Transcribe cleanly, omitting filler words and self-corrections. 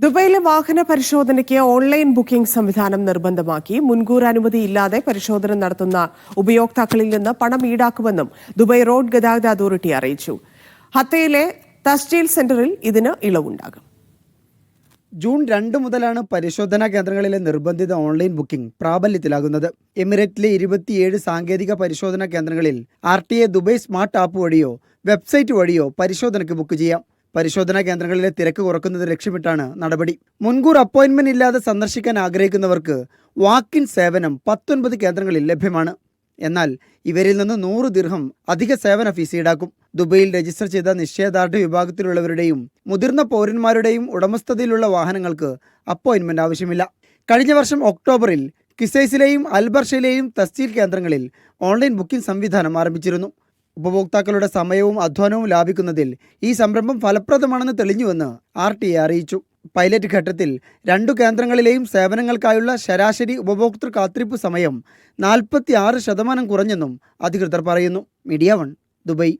ദുബൈയിലെ വാഹന പരിശോധനയ്ക്ക് online booking സംവിധാനം നിർബന്ധമാക്കി. മുൻകൂർ അനുമതിയില്ലാതെ പരിശോധന നടത്തുന്ന ഉപയോക്താക്കളിൽ നിന്ന് പണം ഈടാക്കുമെന്നും ദുബൈ റോഡ് ഗതാഗത അതോറിറ്റി അറിയിച്ചു. ഹത്തയിലെ തസ്ജീൽ സെന്ററിൽ ഇതിന് ഇളവുണ്ടാകും. ജൂൺ 2 മുതലാണ് പരിശോധനാ കേന്ദ്രങ്ങളിലെ നിർബന്ധിത ഓൺലൈൻ ബുക്കിംഗ് പ്രാബല്യത്തിലാകുന്നത്. എമിറേറ്റിലെ 27 സാങ്കേതിക പരിശോധനാ കേന്ദ്രങ്ങളിൽ RTA ദുബൈ സ്മാർട്ട് ആപ്പ് വഴിയോ വെബ്സൈറ്റ് വഴിയോ പരിശോധനയ്ക്ക് ബുക്ക് ചെയ്യാം. പരിശോധനാ കേന്ദ്രങ്ങളിലെ തിരക്ക് കുറക്കുന്നത് ലക്ഷ്യമിട്ടാണ് നടപടി. മുൻകൂർ അപ്പോയിന്റ്മെന്റ് ഇല്ലാതെ സന്ദർശിക്കാൻ ആഗ്രഹിക്കുന്നവർക്ക് വാക്ക് ഇൻ സേവനം 19 കേന്ദ്രങ്ങളിൽ ലഭ്യമാണ്. എന്നാൽ ഇവരിൽ നിന്ന് 100 ദിർഹം അധിക സേവന ഫീസ് ഈടാക്കും. ദുബൈയിൽ രജിസ്റ്റർ ചെയ്ത നിശ്ചയദാർഢ്യ വിഭാഗത്തിലുള്ളവരുടെയും മുതിർന്ന പൗരന്മാരുടെയും ഉടമസ്ഥതയിലുള്ള വാഹനങ്ങൾക്ക് അപ്പോയിന്റ്മെന്റ് ആവശ്യമില്ല. കഴിഞ്ഞ വർഷം ഒക്ടോബറിൽ കിസൈസിലെയും അൽബർഷയിലെയും തസ്ജീൽ കേന്ദ്രങ്ങളിൽ ഓൺലൈൻ ബുക്കിംഗ് സംവിധാനം ആരംഭിച്ചിരുന്നു. ഉപഭോക്താക്കളുടെ സമയവും അധ്വാനവും ലാഭിക്കുന്നതിൽ ഈ സംരംഭം ഫലപ്രദമാണെന്ന് തെളിഞ്ഞുവെന്ന് RTA അറിയിച്ചു. പൈലറ്റ് ഘട്ടത്തിൽ 2 കേന്ദ്രങ്ങളിലെയും സേവനങ്ങൾക്കായുള്ള ശരാശരി ഉപഭോക്തൃ കാത്തിരിപ്പ് സമയം 46% കുറഞ്ഞെന്നും അധികൃതർ പറയുന്നു. Media 1 Dubai.